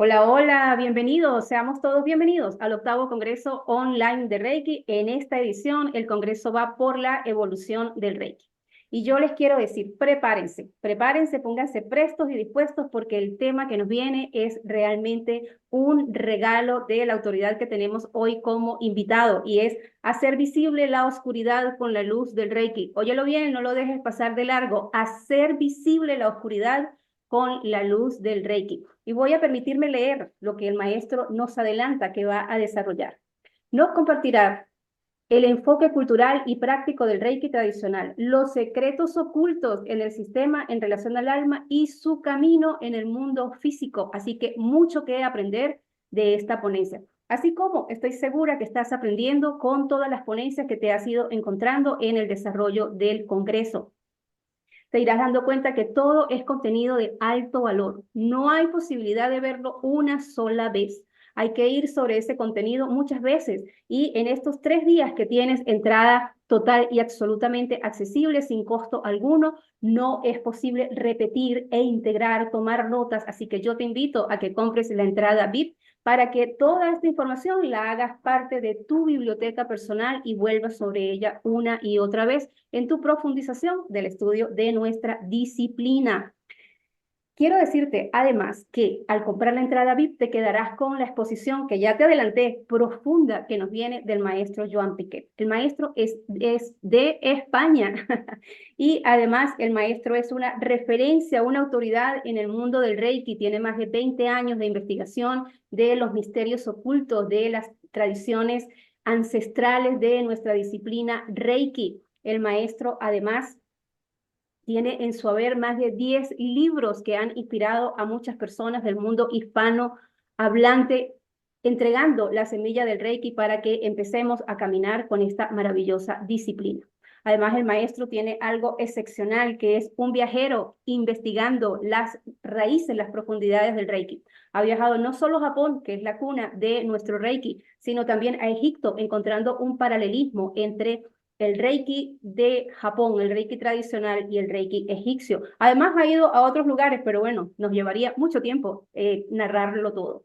Hola, hola, bienvenidos, seamos todos bienvenidos al octavo Congreso Online de Reiki. En esta edición, el Congreso va por la evolución del Reiki. Y yo les quiero decir, prepárense, prepárense, pónganse prestos y dispuestos porque el tema que nos viene es realmente un regalo de la autoridad que tenemos hoy como invitado y es hacer visible la oscuridad con la luz del Reiki. Óyelo bien, no lo dejes pasar de largo, hacer visible la oscuridad con la luz del Reiki. Y voy a permitirme leer lo que el maestro nos adelanta que va a desarrollar. Nos compartirá el enfoque cultural y práctico del Reiki tradicional, los secretos ocultos en el sistema en relación al alma y su camino en el mundo físico. Así que mucho que aprender de esta ponencia. Así como estoy segura que estás aprendiendo con todas las ponencias que te has ido encontrando en el desarrollo del Congreso. Te irás dando cuenta que todo es contenido de alto valor. No hay posibilidad de verlo una sola vez. Hay que ir sobre ese contenido muchas veces y en estos 3 días que tienes entrada total y absolutamente accesible sin costo alguno, no es posible repetir e integrar, tomar notas. Así que yo te invito a que compres la entrada VIP para que toda esta información la hagas parte de tu biblioteca personal y vuelvas sobre ella una y otra vez en tu profundización del estudio de nuestra disciplina. Quiero decirte además que al comprar la entrada VIP te quedarás con la exposición que ya te adelanté, profunda, que nos viene del maestro Joan Piquet. El maestro es de España y además el maestro es una referencia, una autoridad en el mundo del Reiki. Tiene más de 20 años de investigación de los misterios ocultos, de las tradiciones ancestrales de nuestra disciplina Reiki. El maestro además tiene en su haber más de 10 libros que han inspirado a muchas personas del mundo hispano hablante, entregando la semilla del Reiki para que empecemos a caminar con esta maravillosa disciplina. Además, el maestro tiene algo excepcional, que es un viajero investigando las raíces, las profundidades del Reiki. Ha viajado no solo a Japón, que es la cuna de nuestro Reiki, sino también a Egipto, encontrando un paralelismo entre el Reiki de Japón, el Reiki tradicional y el Reiki egipcio. Además ha ido a otros lugares, pero bueno, nos llevaría mucho tiempo narrarlo todo.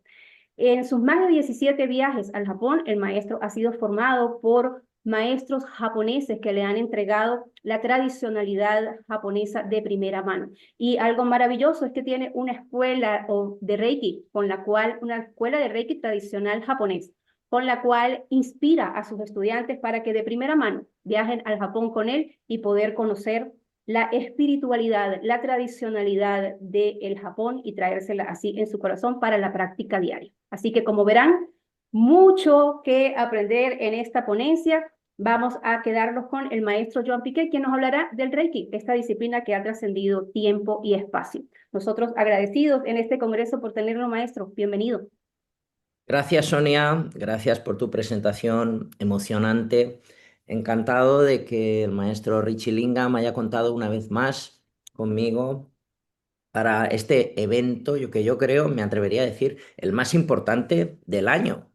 En sus más de 17 viajes al Japón, el maestro ha sido formado por maestros japoneses que le han entregado la tradicionalidad japonesa de primera mano. Y algo maravilloso es que tiene una escuela de Reiki, una escuela de Reiki tradicional japonés, con la cual inspira a sus estudiantes para que de primera mano viajen al Japón con él y poder conocer la espiritualidad, la tradicionalidad del Japón y traérsela así en su corazón para la práctica diaria. Así que como verán, mucho que aprender en esta ponencia. Vamos a quedarnos con el maestro Joan Piquet, quien nos hablará del Reiki, esta disciplina que ha trascendido tiempo y espacio. Nosotros agradecidos en este congreso por tenerlo, maestro. Bienvenido. Gracias, Sonia. Gracias por tu presentación emocionante. Encantado de que el maestro Richie Lingam haya contado una vez más conmigo para este evento, yo creo, me atrevería a decir, el más importante del año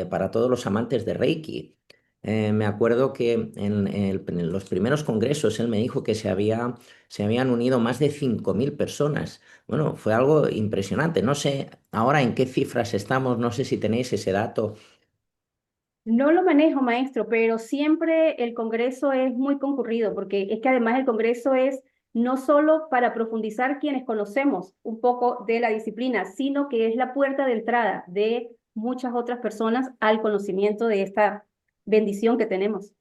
para todos los amantes de Reiki. Me acuerdo que en los primeros congresos él me dijo que se habían unido más de 5.000 personas. Bueno, fue algo impresionante. No sé ahora en qué cifras estamos, no sé si tenéis ese dato. No lo manejo, maestro, pero siempre el Congreso es muy concurrido, porque es que además el Congreso es no solo para profundizar quienes conocemos un poco de la disciplina, sino que es la puerta de entrada de muchas otras personas al conocimiento de esta bendición que tenemos.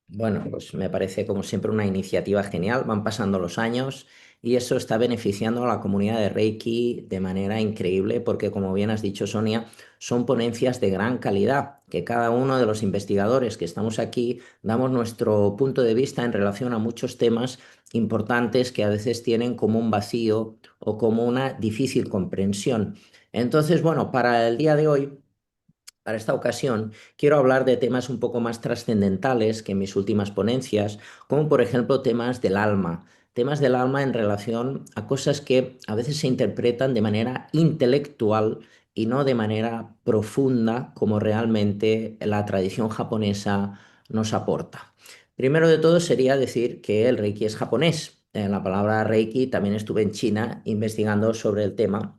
Bueno, pues me parece como siempre una iniciativa genial. Van pasando los años y eso está beneficiando a la comunidad de Reiki de manera increíble porque, como bien has dicho, Sonia, son ponencias de gran calidad, que cada uno de los investigadores que estamos aquí damos nuestro punto de vista en relación a muchos temas importantes que a veces tienen como un vacío o como una difícil comprensión. Entonces, bueno, para el día de hoy... Para esta ocasión quiero hablar de temas un poco más trascendentales que en mis últimas ponencias, como por ejemplo temas del alma en relación a cosas que a veces se interpretan de manera intelectual y no de manera profunda como realmente la tradición japonesa nos aporta. Primero de todo sería decir que el Reiki es japonés. En la palabra Reiki también estuve en China investigando sobre el tema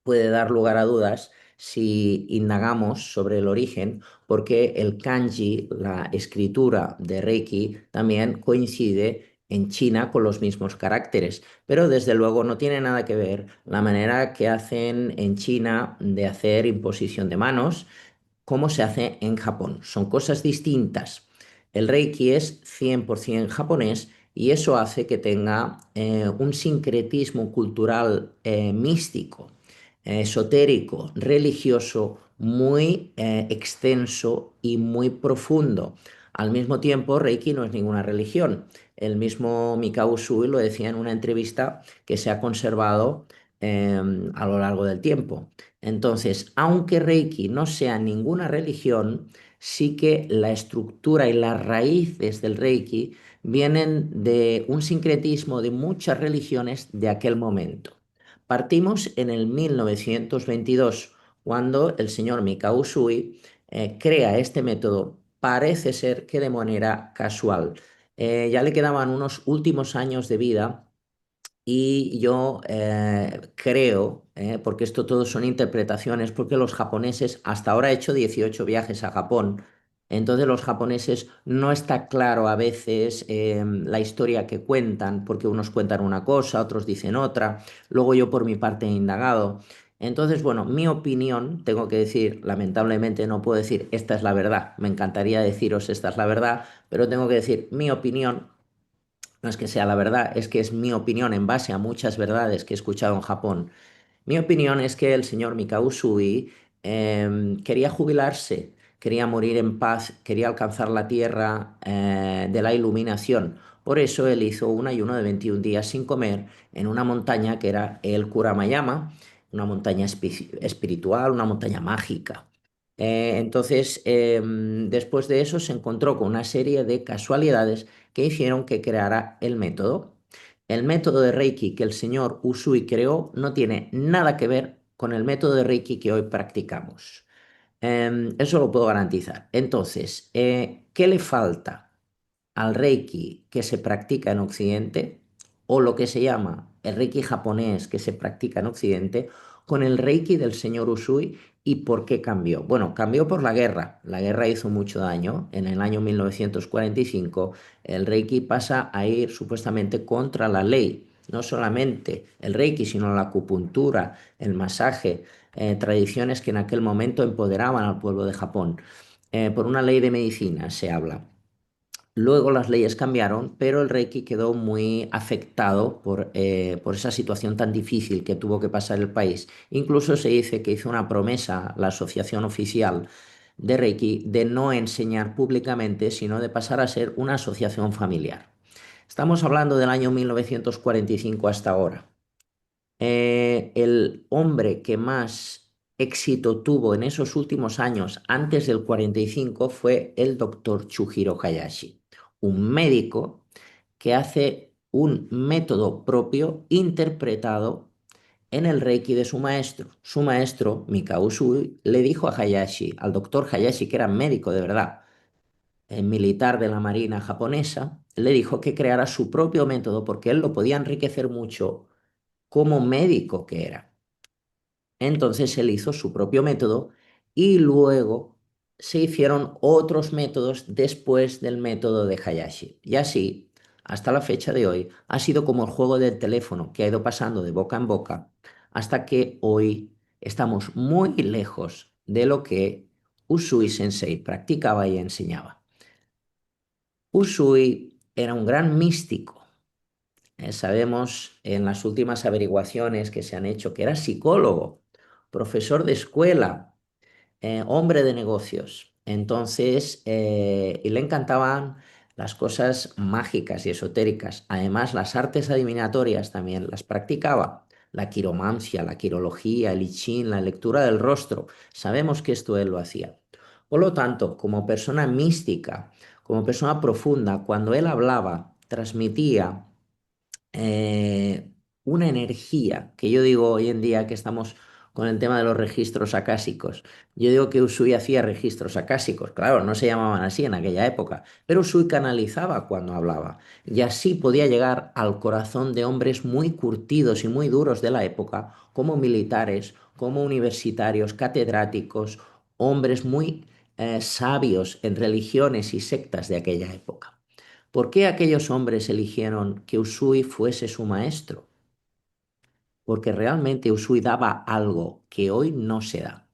puede dar lugar a dudas si indagamos sobre el origen, porque el kanji, la escritura de Reiki, también coincide en China con los mismos caracteres, pero desde luego no tiene nada que ver la manera que hacen en China de hacer imposición de manos como se hace en Japón. Son cosas distintas. El Reiki es 100% japonés y eso hace que tenga un sincretismo cultural místico, esotérico, religioso, muy extenso y muy profundo. Al mismo tiempo, Reiki no es ninguna religión. El mismo Mikao Usui lo decía en una entrevista que se ha conservado a lo largo del tiempo. Entonces, aunque Reiki no sea ninguna religión, sí que la estructura y las raíces del Reiki vienen de un sincretismo de muchas religiones de aquel momento. Partimos en el 1922, cuando el señor Mikao Usui crea este método, parece ser que de manera casual. Ya le quedaban unos últimos años de vida y yo creo, porque esto todo son interpretaciones, porque los japoneses, hasta ahora he hecho 18 viajes a Japón, entonces los japoneses no está claro a veces la historia que cuentan, porque unos cuentan una cosa, otros dicen otra, luego yo por mi parte he indagado. Entonces, bueno, mi opinión, tengo que decir, lamentablemente no puedo decir esta es la verdad, me encantaría deciros esta es la verdad, pero tengo que decir mi opinión no es que sea la verdad, es que es mi opinión en base a muchas verdades que he escuchado en Japón. Mi opinión es que el señor Mikao Usui quería jubilarse, quería morir en paz, quería alcanzar la tierra de la iluminación. Por eso él hizo un ayuno de 21 días sin comer en una montaña que era el Kuramayama, una montaña espiritual, una montaña mágica. Entonces, después de eso se encontró con una serie de casualidades que hicieron que creara el método. El método de Reiki que el señor Usui creó no tiene nada que ver con el método de Reiki que hoy practicamos. Eso lo puedo garantizar. Entonces, ¿qué le falta al Reiki que se practica en Occidente o lo que se llama el Reiki japonés que se practica en Occidente con el Reiki del señor Usui y por qué cambió? Bueno, cambió por la guerra. La guerra hizo mucho daño. En el año 1945 el Reiki pasa a ir supuestamente contra la ley. No solamente el Reiki, sino la acupuntura, el masaje, tradiciones que en aquel momento empoderaban al pueblo de Japón. Por una ley de medicina se habla. Luego las leyes cambiaron, pero el Reiki quedó muy afectado por esa situación tan difícil que tuvo que pasar el país. Incluso se dice que hizo una promesa la asociación oficial de Reiki de no enseñar públicamente, sino de pasar a ser una asociación familiar. Estamos hablando del año 1945 hasta ahora. El hombre que más éxito tuvo en esos últimos años, antes del 45, fue el doctor Chujiro Hayashi, un médico que hace un método propio interpretado en el Reiki de su maestro. Su maestro, Mikao Usui, le dijo a Hayashi, al doctor Hayashi, que era médico de verdad, militar de la Marina japonesa, le dijo que creara su propio método porque él lo podía enriquecer mucho como médico que era. Entonces él hizo su propio método y luego se hicieron otros métodos después del método de Hayashi. Y así, hasta la fecha de hoy, ha sido como el juego del teléfono que ha ido pasando de boca en boca hasta que hoy estamos muy lejos de lo que Usui Sensei practicaba y enseñaba. Usui era un gran místico. Sabemos en las últimas averiguaciones que se han hecho que era psicólogo, profesor de escuela, hombre de negocios. Entonces, y le encantaban las cosas mágicas y esotéricas. Además, las artes adivinatorias también las practicaba. La quiromancia, la quirología, el I Ching, la lectura del rostro. Sabemos que esto él lo hacía. Por lo tanto, como persona mística, como persona profunda, cuando él hablaba, transmitía una energía que yo digo hoy en día que estamos con el tema de los registros acásicos. Yo digo que Usui hacía registros acásicos, claro, no se llamaban así en aquella época, pero Usui canalizaba cuando hablaba y así podía llegar al corazón de hombres muy curtidos y muy duros de la época, como militares, como universitarios, catedráticos, hombres muy sabios en religiones y sectas de aquella época. ¿Por qué aquellos hombres eligieron que Usui fuese su maestro? Porque realmente Usui daba algo que hoy no se da.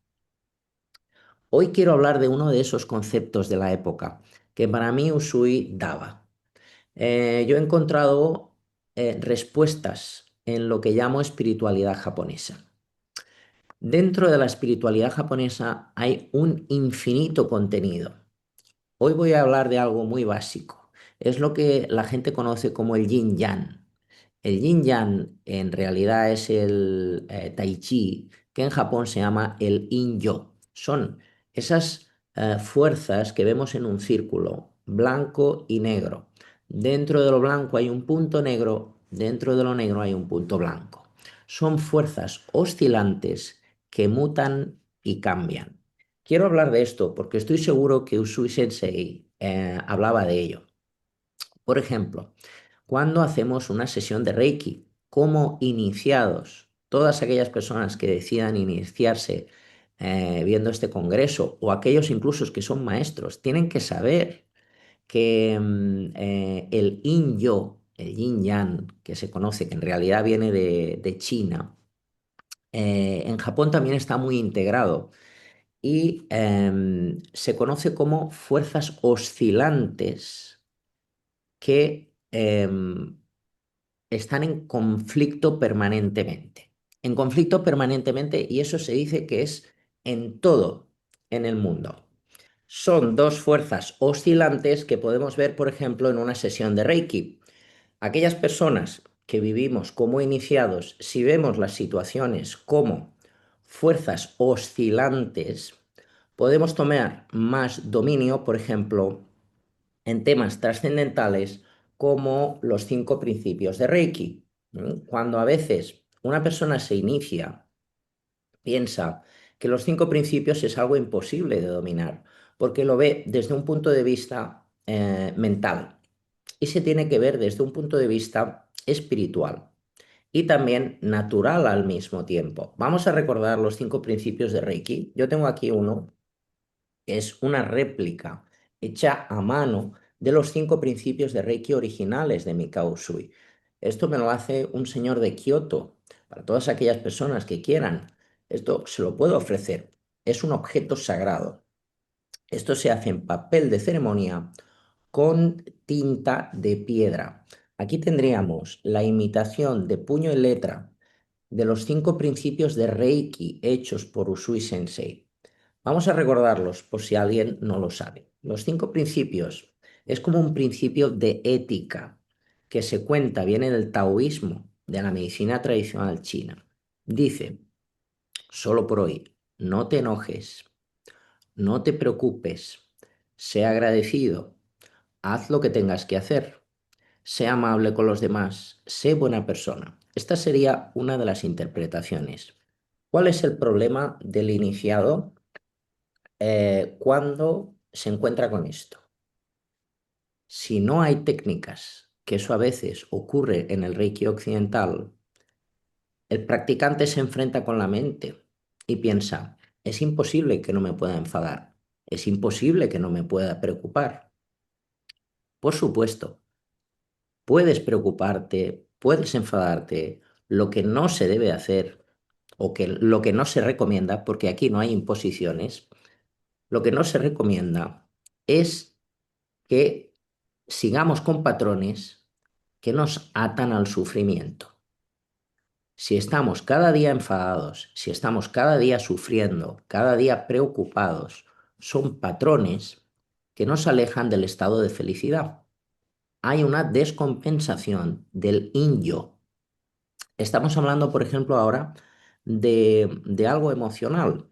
Hoy quiero hablar de uno de esos conceptos de la época que para mí Usui daba. Yo he encontrado respuestas en lo que llamo espiritualidad japonesa. Dentro de la espiritualidad japonesa hay un infinito contenido. Hoy voy a hablar de algo muy básico. Es lo que la gente conoce como el yin yang. El yin yang en realidad es el tai chi, que en Japón se llama el in-yo. Son esas fuerzas que vemos en un círculo, blanco y negro. Dentro de lo blanco hay un punto negro, dentro de lo negro hay un punto blanco. Son fuerzas oscilantes que mutan y cambian. Quiero hablar de esto porque estoy seguro que Usui Sensei hablaba de ello. Por ejemplo, cuando hacemos una sesión de Reiki, como iniciados, todas aquellas personas que decidan iniciarse viendo este congreso o aquellos incluso que son maestros, tienen que saber que el yin-yo, el yin-yang, que se conoce, que en realidad viene de China, en Japón también está muy integrado y se conoce como fuerzas oscilantes que están en conflicto permanentemente. En conflicto permanentemente, y eso se dice que es en todo en el mundo. Son dos fuerzas oscilantes que podemos ver, por ejemplo, en una sesión de Reiki. Aquellas personas que vivimos como iniciados, si vemos las situaciones como fuerzas oscilantes, podemos tomar más dominio, por ejemplo, en temas trascendentales como los 5 principios de Reiki. Cuando a veces una persona se inicia, piensa que los 5 principios es algo imposible de dominar, porque lo ve desde un punto de vista mental y se tiene que ver desde un punto de vista espiritual y también natural al mismo tiempo. Vamos a recordar los 5 principios de Reiki. Yo tengo aquí uno, que es una réplica hecha a mano de los 5 principios de Reiki originales de Mikao Usui. Esto me lo hace un señor de Kioto. Para todas aquellas personas que quieran, esto se lo puedo ofrecer. Es un objeto sagrado. Esto se hace en papel de ceremonia con tinta de piedra. Aquí tendríamos la imitación de puño y letra de los 5 principios de Reiki hechos por Usui Sensei. Vamos a recordarlos por si alguien no lo sabe. Los 5 principios es como un principio de ética que se cuenta, viene del taoísmo, de la medicina tradicional china. Dice, solo por hoy, no te enojes, no te preocupes, sé agradecido, haz lo que tengas que hacer, sé amable con los demás, sé buena persona. Esta sería una de las interpretaciones. ¿Cuál es el problema del iniciado cuando se encuentra con esto? Si no hay técnicas, que eso a veces ocurre en el Reiki occidental, el practicante se enfrenta con la mente y piensa, es imposible que no me pueda enfadar, es imposible que no me pueda preocupar. Por supuesto, puedes preocuparte, puedes enfadarte, lo que no se debe hacer o que lo que no se recomienda, porque aquí no hay imposiciones, lo que no se recomienda es que sigamos con patrones que nos atan al sufrimiento. Si estamos cada día enfadados, si estamos cada día sufriendo, cada día preocupados, son patrones que nos alejan del estado de felicidad. Hay una descompensación del in-yo. Estamos hablando, por ejemplo, ahora de algo emocional.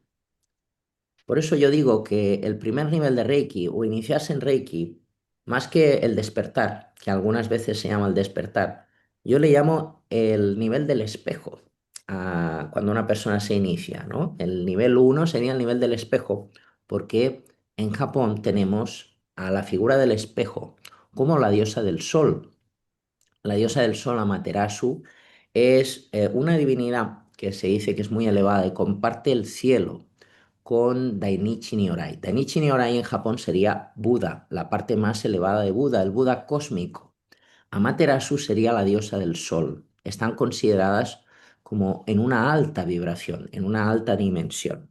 Por eso yo digo que el primer nivel de Reiki o iniciarse en Reiki, más que el despertar, que algunas veces se llama el despertar, yo le llamo el nivel del espejo. cuando una persona se inicia, ¿no? El nivel uno sería el nivel del espejo, porque en Japón tenemos a la figura del espejo como la diosa del sol. La diosa del sol, Amaterasu, es una divinidad que se dice que es muy elevada y comparte el cielo con Dainichi Nyorai. Dainichi Nyorai en Japón sería Buda, la parte más elevada de Buda, el Buda cósmico. Amaterasu sería la diosa del sol. Están consideradas como en una alta vibración, en una alta dimensión.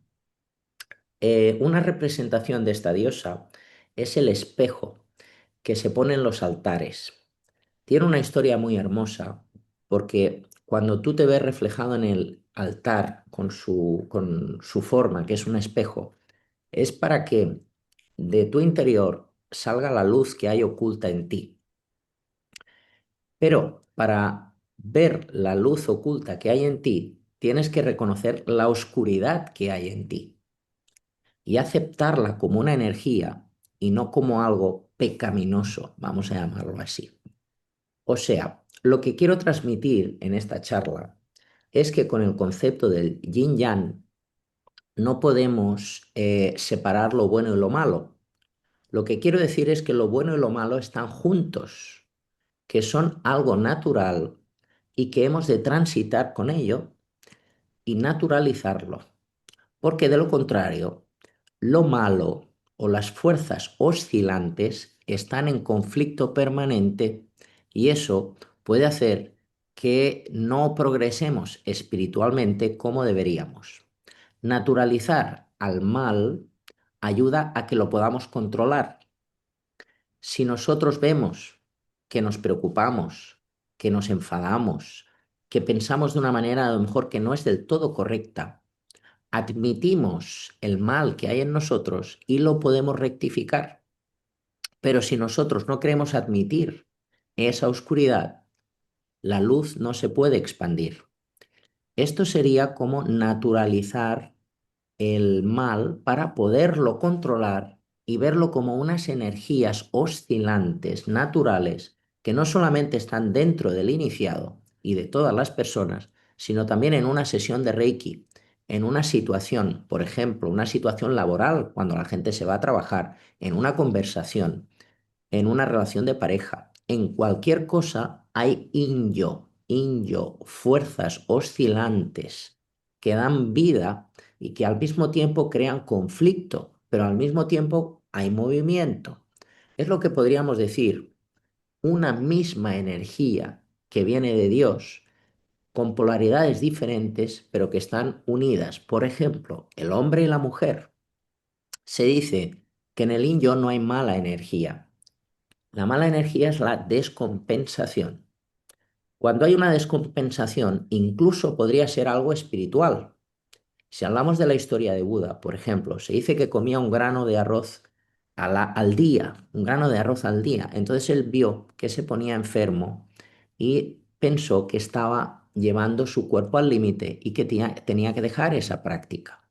Una representación de esta diosa es el espejo que se pone en los altares. Tiene una historia muy hermosa porque cuando tú te ves reflejado en el altar con su forma, que es un espejo, es para que de tu interior salga la luz que hay oculta en ti. Pero para ver la luz oculta que hay en ti, tienes que reconocer la oscuridad que hay en ti y aceptarla como una energía y no como algo pecaminoso, vamos a llamarlo así. O sea, lo que quiero transmitir en esta charla es que con el concepto del yin yang no podemos separar lo bueno y lo malo. Lo que quiero decir es que lo bueno y lo malo están juntos, que son algo natural y que hemos de transitar con ello y naturalizarlo. Porque de lo contrario, lo malo o las fuerzas oscilantes están en conflicto permanente y eso puede hacer que no progresemos espiritualmente como deberíamos. Naturalizar al mal ayuda a que lo podamos controlar. Si nosotros vemos que nos preocupamos, que nos enfadamos, que pensamos de una manera a lo mejor que no es del todo correcta, admitimos el mal que hay en nosotros y lo podemos rectificar. Pero si nosotros no queremos admitir esa oscuridad, la luz no se puede expandir. Esto sería como naturalizar el mal para poderlo controlar y verlo como unas energías oscilantes, naturales, que no solamente están dentro del iniciado y de todas las personas, sino también en una sesión de Reiki, en una situación, por ejemplo, una situación laboral, cuando la gente se va a trabajar, en una conversación, en una relación de pareja, en cualquier cosa hay inyo, fuerzas oscilantes que dan vida y que al mismo tiempo crean conflicto, pero al mismo tiempo hay movimiento. Es lo que podríamos decir una misma energía que viene de Dios, con polaridades diferentes, pero que están unidas. Por ejemplo, el hombre y la mujer. Se dice que en el yin yo no hay mala energía. La mala energía es la descompensación. Cuando hay una descompensación, incluso podría ser algo espiritual. Si hablamos de la historia de Buda, por ejemplo, se dice que comía un grano de arroz al día, un grano de arroz al día. Entonces él vio que se ponía enfermo y pensó que estaba llevando su cuerpo al límite y que tenía que dejar esa práctica.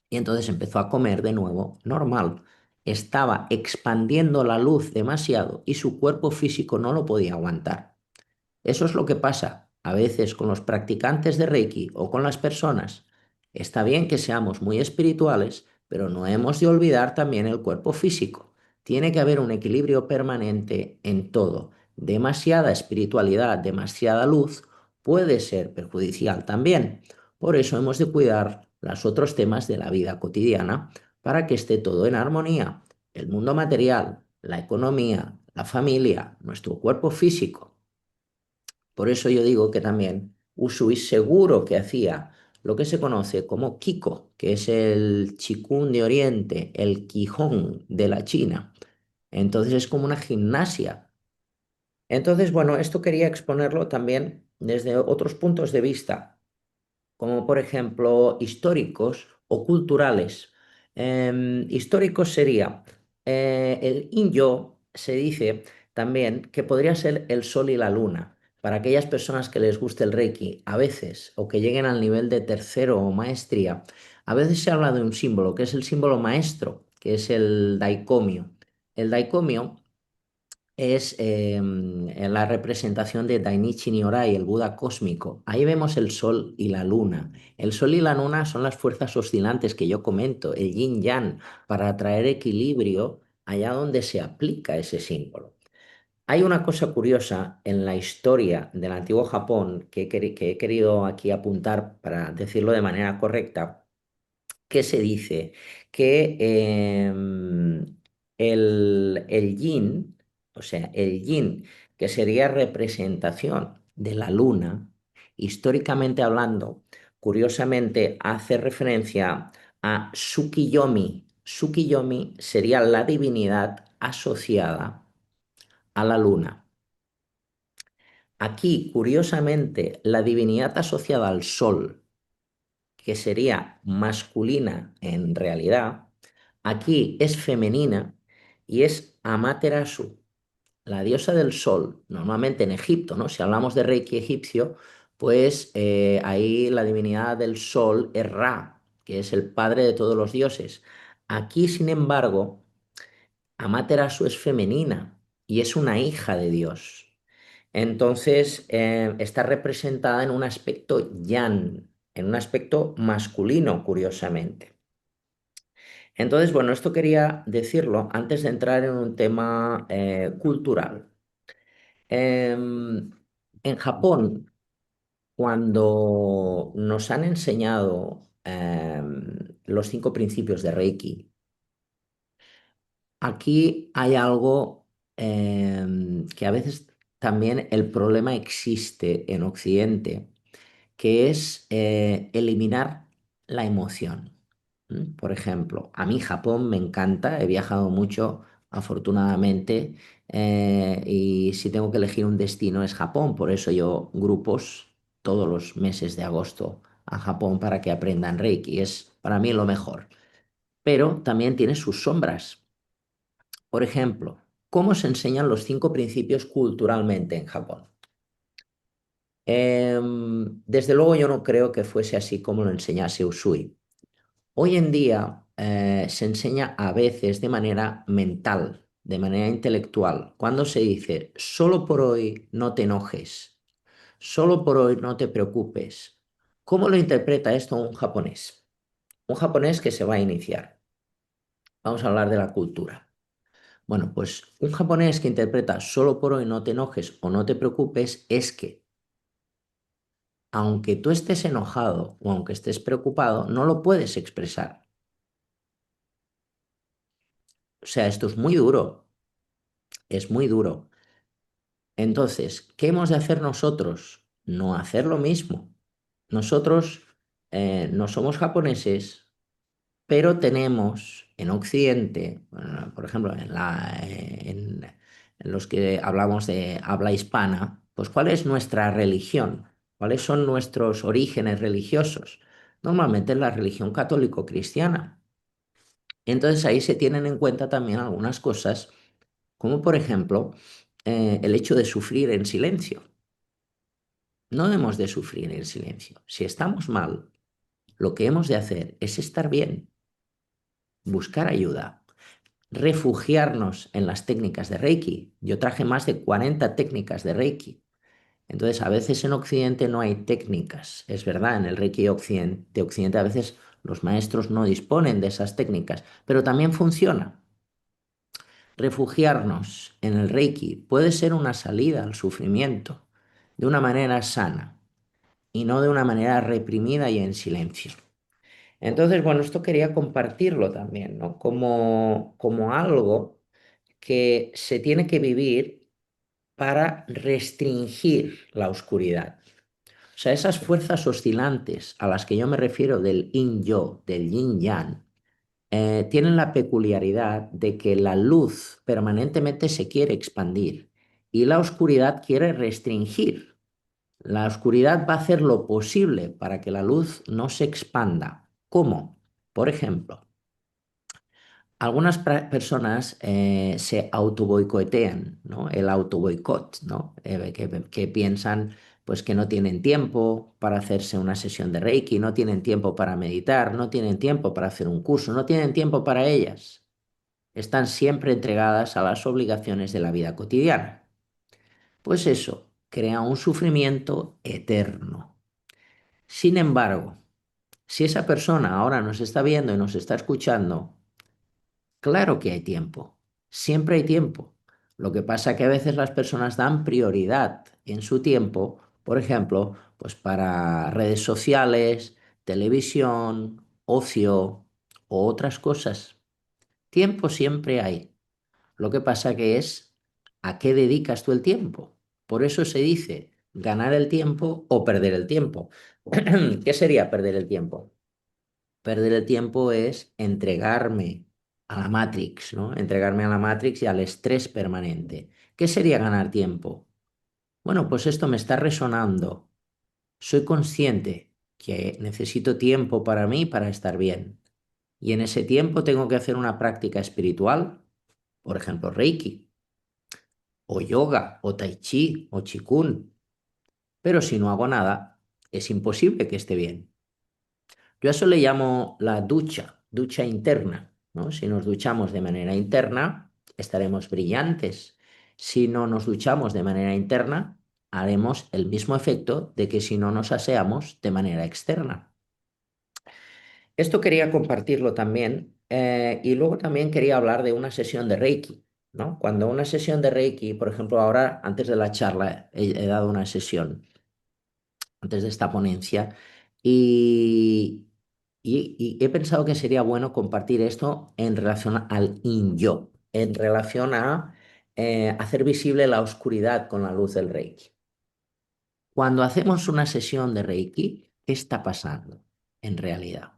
Y entonces empezó a comer de nuevo normal. Estaba expandiendo la luz demasiado y su cuerpo físico no lo podía aguantar. Eso es lo que pasa a veces con los practicantes de Reiki o con las personas. Está bien que seamos muy espirituales, pero no hemos de olvidar también el cuerpo físico. Tiene que haber un equilibrio permanente en todo. Demasiada espiritualidad, demasiada luz puede ser perjudicial también. Por eso hemos de cuidar los otros temas de la vida cotidiana para que esté todo en armonía. El mundo material, la economía, la familia, nuestro cuerpo físico. Por eso yo digo que también Usui seguro que hacía lo que se conoce como Kiko, que es el Qigong de Oriente, el Qigong de la China. Entonces es como una gimnasia. Entonces, bueno, esto quería exponerlo también desde otros puntos de vista como por ejemplo históricos o culturales. Históricos sería el inyo, se dice también que podría ser el sol y la luna. Para aquellas personas que les guste el Reiki, a veces, o que lleguen al nivel de tercero o maestría, a veces se habla de un símbolo, que es el símbolo maestro, que es el daikomio. El daikomio es la representación de Dainichi Nyorai, el Buda cósmico. Ahí vemos el Sol y la Luna. El Sol y la Luna son las fuerzas oscilantes que yo comento, el yin yang, para traer equilibrio allá donde se aplica ese símbolo. Hay una cosa curiosa en la historia del antiguo Japón que he querido aquí apuntar para decirlo de manera correcta, que se dice que el yin, o sea, el yin, que sería representación de la luna, históricamente hablando, curiosamente hace referencia a Tsukiyomi. Tsukiyomi sería la divinidad asociada a la luna. Aquí, curiosamente, la divinidad asociada al sol, que sería masculina en realidad, aquí es femenina y es Amaterasu, la diosa del sol, normalmente en Egipto, ¿no? Si hablamos de Reiki egipcio, pues ahí la divinidad del sol es Ra, que es el padre de todos los dioses. Aquí, sin embargo, Amaterasu es femenina y es una hija de Dios. Entonces, está representada en un aspecto yan, en un aspecto masculino, curiosamente. Entonces, bueno, esto quería decirlo antes de entrar en un tema cultural. Em, en Japón, cuando nos han enseñado los 5 principios de Reiki, aquí hay algo que a veces también el problema existe en Occidente, que es eliminar la emoción. Por ejemplo, a mí Japón me encanta, he viajado mucho, afortunadamente, y si tengo que elegir un destino es Japón, por eso yo grupos todos los meses de agosto a Japón para que aprendan Reiki, es para mí lo mejor. Pero también tiene sus sombras. Por ejemplo, ¿cómo se enseñan los 5 principios culturalmente en Japón? Desde luego yo no creo que fuese así como lo enseñase Usui. Hoy en día se enseña a veces de manera mental, de manera intelectual, cuando se dice, solo por hoy no te enojes, solo por hoy no te preocupes. ¿Cómo lo interpreta esto un japonés? Un japonés que se va a iniciar. Vamos a hablar de la cultura. Bueno, pues un japonés que interpreta solo por hoy no te enojes o no te preocupes es que aunque tú estés enojado o aunque estés preocupado, no lo puedes expresar. O sea, esto es muy duro, es muy duro. Entonces, ¿qué hemos de hacer nosotros? No hacer lo mismo. Nosotros no somos japoneses, pero tenemos en Occidente, bueno, por ejemplo, en los que hablamos de habla hispana, pues ¿cuál es nuestra religión? ¿Cuáles son nuestros orígenes religiosos? Normalmente es la religión católico-cristiana. Entonces ahí se tienen en cuenta también algunas cosas, como por ejemplo el hecho de sufrir en silencio. No debemos de sufrir en silencio. Si estamos mal, lo que hemos de hacer es estar bien, buscar ayuda, refugiarnos en las técnicas de Reiki. Yo traje más de 40 técnicas de Reiki. Entonces, a veces en Occidente no hay técnicas. Es verdad, en el Reiki de Occidente a veces los maestros no disponen de esas técnicas, pero también funciona. Refugiarnos en el Reiki puede ser una salida al sufrimiento de una manera sana y no de una manera reprimida y en silencio. Entonces, bueno, esto quería compartirlo también, ¿no? Como algo que se tiene que vivir para restringir la oscuridad. O sea, esas fuerzas oscilantes a las que yo me refiero del yin-yo, del yin-yang, tienen la peculiaridad de que la luz permanentemente se quiere expandir y la oscuridad quiere restringir. La oscuridad va a hacer lo posible para que la luz no se expanda. ¿Cómo? Por ejemplo, algunas personas se autoboicotean, ¿no? El autoboicot, ¿no? Que piensan pues que no tienen tiempo para hacerse una sesión de Reiki, no tienen tiempo para meditar, no tienen tiempo para hacer un curso, no tienen tiempo para ellas. están siempre entregadas a las obligaciones de la vida cotidiana. Pues eso crea un sufrimiento eterno. Sin embargo, si esa persona ahora nos está viendo y nos está escuchando, claro que hay tiempo, siempre hay tiempo. Lo que pasa es que a veces las personas dan prioridad en su tiempo, por ejemplo, pues para redes sociales, televisión, ocio o otras cosas. Tiempo siempre hay. Lo que pasa que es a qué dedicas tú el tiempo. Por eso se dice ganar el tiempo o perder el tiempo. ¿Qué sería perder el tiempo? Perder el tiempo es entregarme a la Matrix, ¿no? Entregarme a la Matrix y al estrés permanente. ¿Qué sería ganar tiempo? Bueno, pues esto me está resonando. Soy consciente que necesito tiempo para mí para estar bien. Y en ese tiempo tengo que hacer una práctica espiritual, por ejemplo, Reiki, o yoga, o Tai Chi, o Qigong. Pero si no hago nada, es imposible que esté bien. Yo a eso le llamo la ducha, ducha interna, ¿no? Si nos duchamos de manera interna, estaremos brillantes. Si no nos duchamos de manera interna, haremos el mismo efecto de que si no nos aseamos de manera externa. Esto quería compartirlo también y luego también quería hablar de una sesión de Reiki, ¿no? Cuando una sesión de Reiki, por ejemplo, ahora antes de la charla he dado una sesión antes de esta ponencia y, y he pensado que sería bueno compartir esto en relación al in-yo, en relación a hacer visible la oscuridad con la luz del Reiki. Cuando hacemos una sesión de Reiki, ¿qué está pasando en realidad?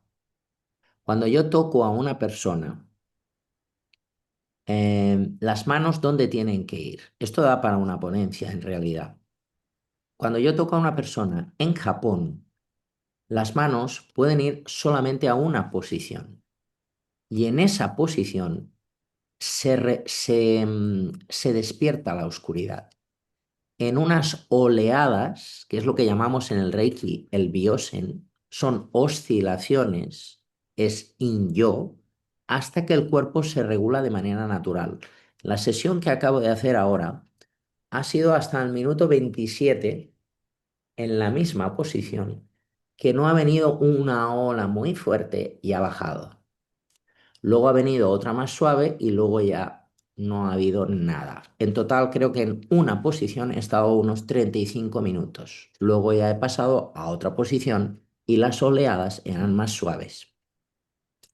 Cuando yo toco a una persona, las manos, ¿dónde tienen que ir? Esto da para una ponencia en realidad. Cuando yo toco a una persona en Japón, las manos pueden ir solamente a una posición y en esa posición se despierta la oscuridad. En unas oleadas, que es lo que llamamos en el Reiki el Biosen, son oscilaciones, es in-yo, hasta que el cuerpo se regula de manera natural. La sesión que acabo de hacer ahora ha sido hasta el minuto 27 en la misma posición, que no ha venido una ola muy fuerte y ha bajado. Luego ha venido otra más suave y luego ya no ha habido nada. En total creo que en una posición he estado unos 35 minutos. Luego ya he pasado a otra posición y las oleadas eran más suaves.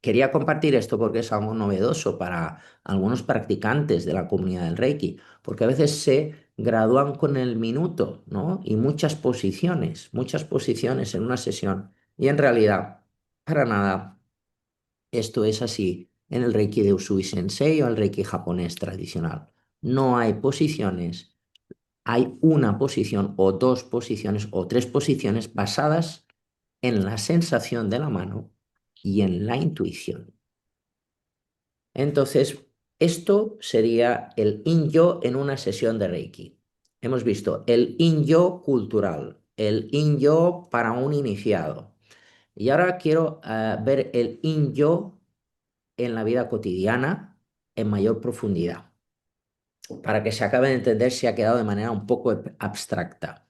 Quería compartir esto porque es algo novedoso para algunos practicantes de la comunidad del Reiki, porque a veces se gradúan con el minuto, ¿no? Y muchas posiciones en una sesión. Y en realidad, para nada, esto es así en el Reiki de Usui Sensei o el Reiki japonés tradicional. No hay posiciones, hay una posición o dos posiciones o tres posiciones basadas en la sensación de la mano y en la intuición. Entonces, esto sería el in-yo en una sesión de Reiki. Hemos visto el in-yo cultural, el in-yo para un iniciado. Y ahora quiero ver el in-yo en la vida cotidiana en mayor profundidad, para que se acabe de entender si ha quedado de manera un poco abstracta.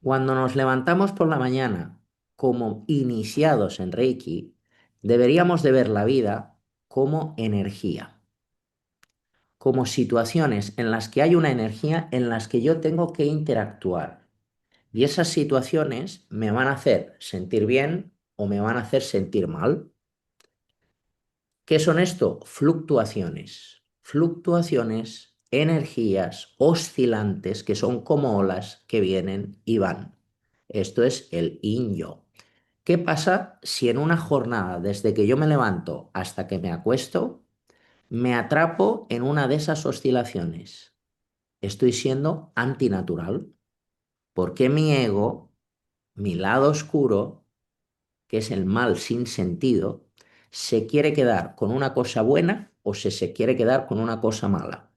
Cuando nos levantamos por la mañana como iniciados en Reiki, deberíamos de ver la vida como energía, como situaciones en las que hay una energía en las que yo tengo que interactuar. Y esas situaciones me van a hacer sentir bien o me van a hacer sentir mal. ¿Qué son esto? Fluctuaciones. Fluctuaciones, energías oscilantes que son como olas que vienen y van. Esto es el yin-yo. ¿Qué pasa si en una jornada, desde que yo me levanto hasta que me acuesto, me atrapo en una de esas oscilaciones? Estoy siendo antinatural, porque mi ego, mi lado oscuro, que es el mal sin sentido, se quiere quedar con una cosa buena o se quiere quedar con una cosa mala.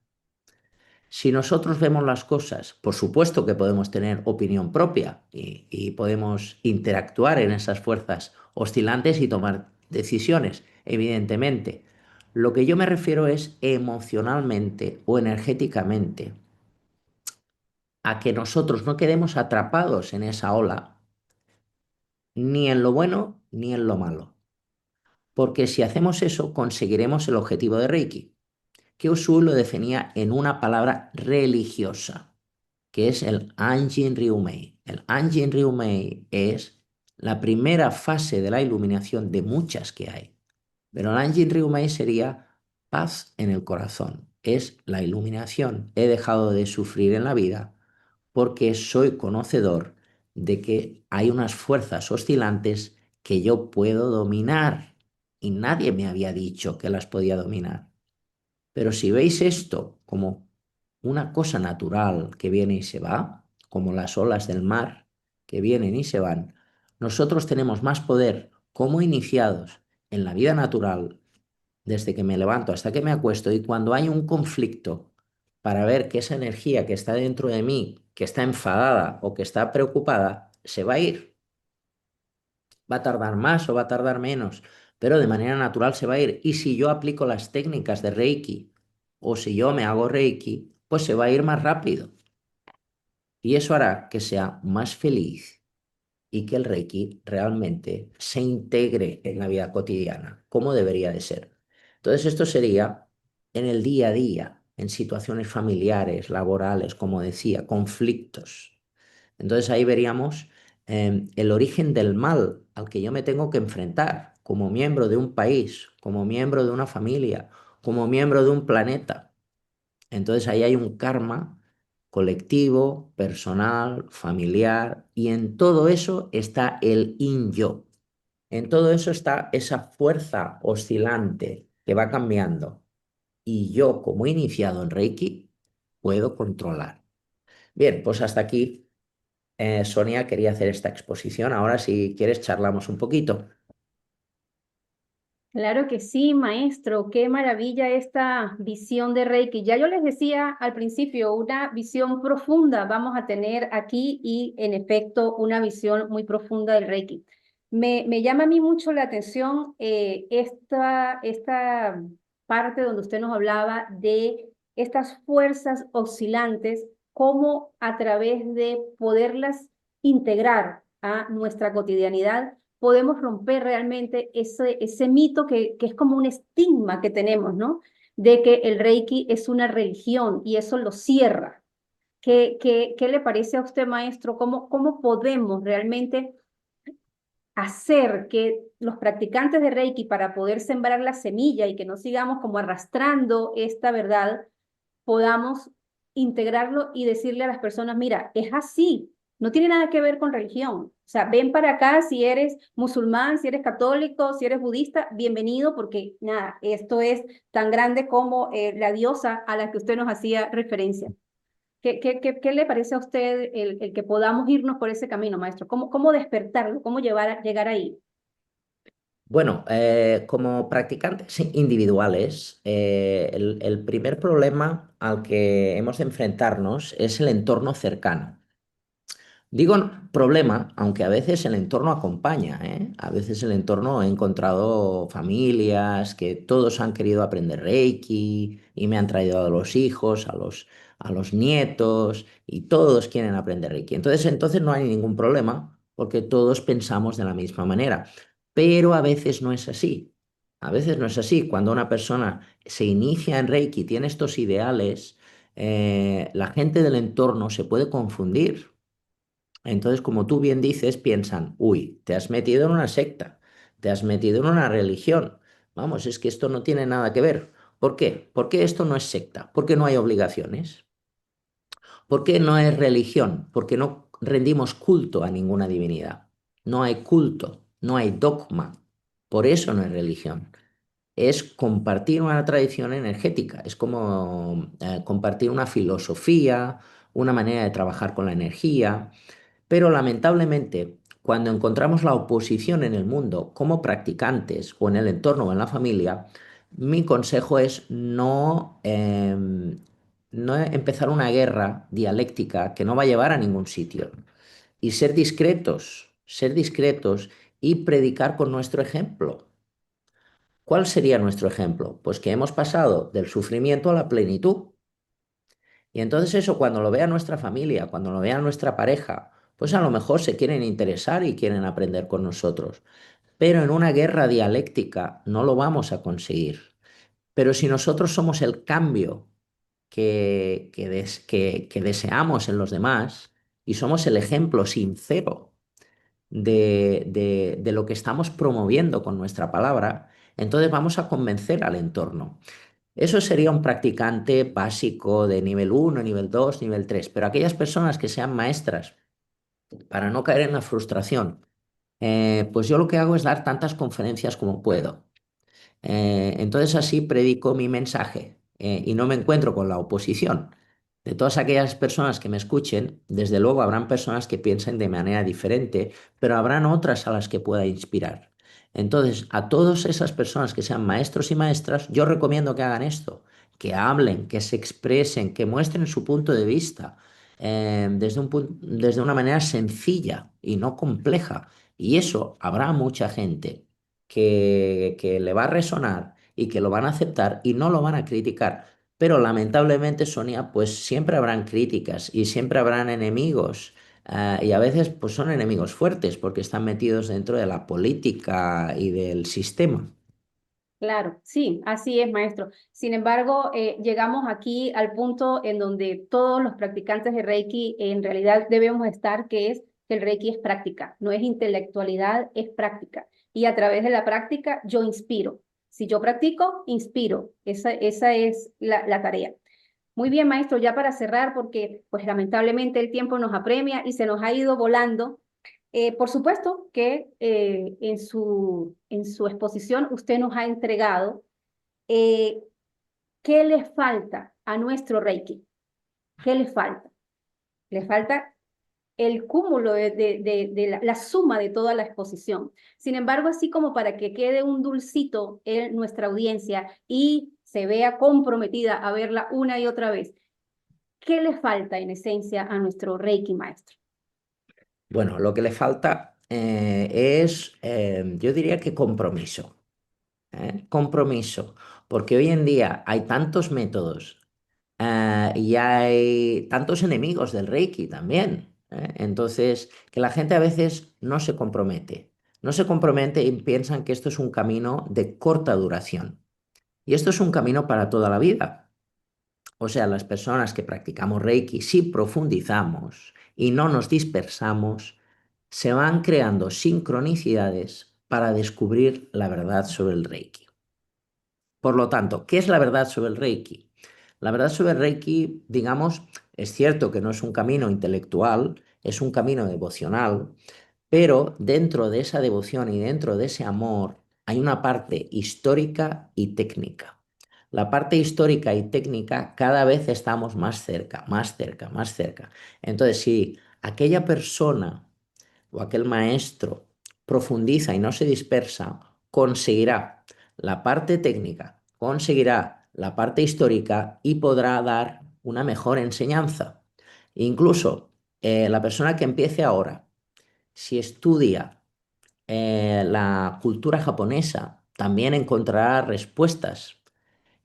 Si nosotros vemos las cosas, por supuesto que podemos tener opinión propia y podemos interactuar en esas fuerzas oscilantes y tomar decisiones, evidentemente. Lo que yo me refiero es emocionalmente o energéticamente, a que nosotros no quedemos atrapados en esa ola, ni en lo bueno ni en lo malo. Porque si hacemos eso, conseguiremos el objetivo de Reiki, que Usui lo definía en una palabra religiosa, que es el Anjin Ryumei. El Anjin Ryumei es la primera fase de la iluminación de muchas que hay. Pero el Anjin Ryumei sería paz en el corazón. Es la iluminación. He dejado de sufrir en la vida porque soy conocedor de que hay unas fuerzas oscilantes que yo puedo dominar y nadie me había dicho que las podía dominar. Pero si veis esto como una cosa natural que viene y se va, como las olas del mar que vienen y se van, nosotros tenemos más poder como iniciados en la vida natural desde que me levanto hasta que me acuesto y cuando hay un conflicto para ver que esa energía que está dentro de mí, que está enfadada o que está preocupada, se va a ir. Va a tardar más o va a tardar menos, pero de manera natural se va a ir. Y si yo aplico las técnicas de Reiki o si yo me hago Reiki, pues se va a ir más rápido. Y eso hará que sea más feliz y que el Reiki realmente se integre en la vida cotidiana, como debería de ser. Entonces, esto sería en el día a día, en situaciones familiares, laborales, como decía, conflictos. Entonces ahí veríamos el origen del mal al que yo me tengo que enfrentar como miembro de un país, como miembro de una familia, como miembro de un planeta. Entonces ahí hay un karma colectivo, personal, familiar, y en todo eso está el in-yo. En todo eso está esa fuerza oscilante que va cambiando. Y yo, como iniciado en Reiki, puedo controlar. Bien, pues hasta aquí, Sonia, quería hacer esta exposición. Ahora, si quieres, charlamos un poquito. Claro que sí, maestro, qué maravilla esta visión de Reiki. Ya yo les decía al principio, una visión profunda vamos a tener aquí y en efecto una visión muy profunda del Reiki. Me llama a mí mucho la atención esta parte donde usted nos hablaba de estas fuerzas oscilantes, cómo a través de poderlas integrar a nuestra cotidianidad podemos romper realmente ese mito que es como un estigma que tenemos, ¿no? De que el Reiki es una religión y eso lo cierra. ¿Qué le parece a usted, maestro? ¿Cómo podemos realmente hacer que los practicantes de Reiki para poder sembrar la semilla y que no sigamos como arrastrando esta verdad, podamos integrarlo y decirle a las personas, mira, es así, no tiene nada que ver con religión. O sea, ven para acá si eres musulmán, si eres católico, si eres budista, bienvenido porque nada, esto es tan grande como la diosa a la que usted nos hacía referencia. ¿Qué le parece a usted el que podamos irnos por ese camino, maestro? ¿Cómo despertarlo? ¿Cómo llegar ahí? Bueno, como practicantes individuales, el primer problema al que hemos de enfrentarnos es el entorno cercano. Digo problema, aunque a veces el entorno acompaña, ¿eh? A veces el entorno he encontrado familias que todos han querido aprender Reiki y me han traído a los hijos, a los nietos y todos quieren aprender Reiki. Entonces no hay ningún problema porque todos pensamos de la misma manera. Pero a veces no es así. A veces no es así. Cuando una persona se inicia en Reiki, tiene estos ideales, la gente del entorno se puede confundir. Entonces, como tú bien dices, piensan, uy, te has metido en una secta, te has metido en una religión. Vamos, es que esto no tiene nada que ver. ¿Por qué? Porque esto no es secta, porque no hay obligaciones, porque no es religión, porque no rendimos culto a ninguna divinidad. No hay culto, no hay dogma. Por eso no es religión. Es compartir una tradición energética, es como compartir una filosofía, una manera de trabajar con la energía. Pero lamentablemente, cuando encontramos la oposición en el mundo como practicantes o en el entorno o en la familia, mi consejo es no empezar una guerra dialéctica que no va a llevar a ningún sitio. Y ser discretos y predicar con nuestro ejemplo. ¿Cuál sería nuestro ejemplo? Pues que hemos pasado del sufrimiento a la plenitud. Y entonces eso cuando lo vea nuestra familia, cuando lo vea nuestra pareja, pues a lo mejor se quieren interesar y quieren aprender con nosotros. Pero en una guerra dialéctica no lo vamos a conseguir. Pero si nosotros somos el cambio que deseamos en los demás y somos el ejemplo sincero de lo que estamos promoviendo con nuestra palabra, entonces vamos a convencer al entorno. Eso sería un practicante básico de nivel uno, nivel 2, nivel 3. Pero aquellas personas que sean maestras, para no caer en la frustración, pues yo lo que hago es dar tantas conferencias como puedo. Entonces así predico mi mensaje y no me encuentro con la oposición. De todas aquellas personas que me escuchen, desde luego habrán personas que piensen de manera diferente, pero habrán otras a las que pueda inspirar. Entonces, a todas esas personas que sean maestros y maestras, yo recomiendo que hagan esto, que hablen, que se expresen, que muestren su punto de vista desde una manera sencilla y no compleja. Y eso habrá mucha gente que le va a resonar y que lo van a aceptar y no lo van a criticar. Pero lamentablemente, Sonia, pues siempre habrán críticas y siempre habrán enemigos. Y a veces pues son enemigos fuertes porque están metidos dentro de la política y del sistema. Claro, sí, así es, maestro. Sin embargo, llegamos aquí al punto en donde todos los practicantes de Reiki en realidad debemos estar, que es que el Reiki es práctica, no es intelectualidad, es práctica. Y a través de la práctica yo inspiro. Si yo practico, inspiro. Esa es la tarea. Muy bien, maestro, ya para cerrar, porque pues lamentablemente el tiempo nos apremia y se nos ha ido volando. Por supuesto que en su exposición usted nos ha entregado eh, qué le falta a nuestro Reiki. ¿Qué le falta? Le falta el cúmulo de la suma de toda la exposición. Sin embargo, así como para que quede un dulcito en nuestra audiencia y se vea comprometida a verla una y otra vez, ¿qué le falta en esencia a nuestro Reiki maestro? Bueno, lo que le falta es, yo diría que compromiso. Compromiso, porque hoy en día hay tantos métodos y hay tantos enemigos del Reiki también. Entonces, que la gente a veces no se compromete. No se compromete y piensan que esto es un camino de corta duración. Y esto es un camino para toda la vida. O sea, las personas que practicamos Reiki, si profundizamos y no nos dispersamos, se van creando sincronicidades para descubrir la verdad sobre el Reiki. Por lo tanto, ¿qué es la verdad sobre el Reiki? La verdad sobre el Reiki, digamos, es cierto que no es un camino intelectual, es un camino devocional, pero dentro de esa devoción y dentro de ese amor hay una parte histórica y técnica. La parte histórica y técnica cada vez estamos más cerca, más cerca, más cerca. Entonces, si aquella persona o aquel maestro profundiza y no se dispersa, conseguirá la parte técnica, conseguirá la parte histórica y podrá dar una mejor enseñanza. Incluso la persona que empiece ahora, si estudia la cultura japonesa, también encontrará respuestas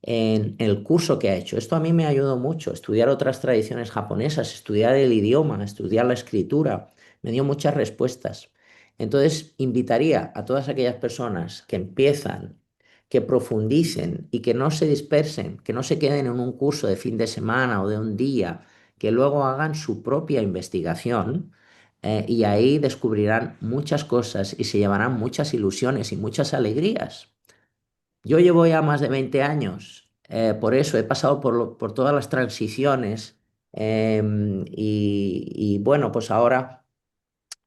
en el curso que ha hecho. Esto a mí me ayudó mucho, estudiar otras tradiciones japonesas, estudiar el idioma, estudiar la escritura, me dio muchas respuestas. Entonces, invitaría a todas aquellas personas que empiezan, que profundicen y que no se dispersen, que no se queden en un curso de fin de semana o de un día, que luego hagan su propia investigación. Y ahí descubrirán muchas cosas y se llevarán muchas ilusiones y muchas alegrías. Yo llevo ya más de 20 años, por eso he pasado por todas las transiciones y bueno, pues ahora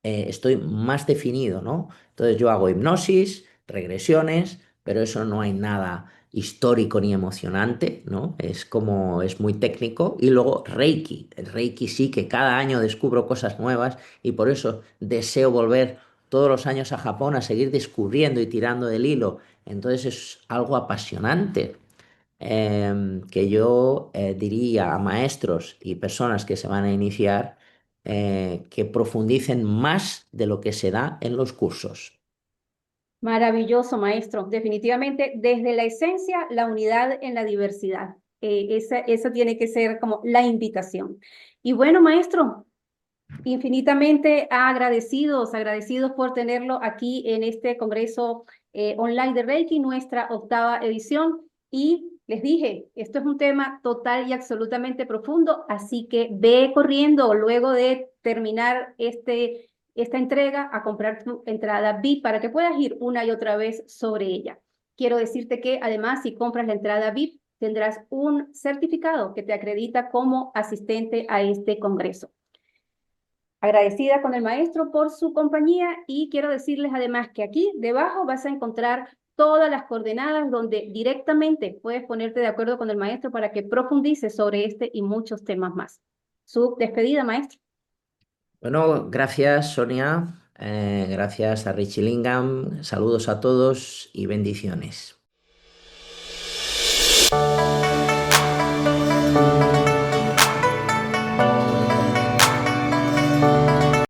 estoy más definido, ¿no? Entonces yo hago hipnosis, regresiones, pero eso no hay nada histórico ni emocionante, ¿no? Es como, es muy técnico. Y luego Reiki. El Reiki sí que cada año descubro cosas nuevas y por eso deseo volver todos los años a Japón a seguir descubriendo y tirando del hilo. Entonces es algo apasionante que yo diría a maestros y personas que se van a iniciar que profundicen más de lo que se da en los cursos. Maravilloso, maestro. Definitivamente, desde la esencia, la unidad en la diversidad. Esa tiene que ser como la invitación. Y bueno, maestro, infinitamente agradecidos por tenerlo aquí en este Congreso online de Reiki, nuestra octava edición. Y les dije, esto es un tema total y absolutamente profundo, así que ve corriendo luego de terminar esta entrega a comprar tu entrada VIP para que puedas ir una y otra vez sobre ella. Quiero decirte que además, si compras la entrada VIP, tendrás un certificado que te acredita como asistente a este Congreso. Agradecida con el maestro por su compañía y quiero decirles además que aquí debajo vas a encontrar todas las coordenadas donde directamente puedes ponerte de acuerdo con el maestro para que profundice sobre este y muchos temas más. Su despedida, maestro. Bueno, gracias Sonia, gracias a Richie Lingham, saludos a todos y bendiciones.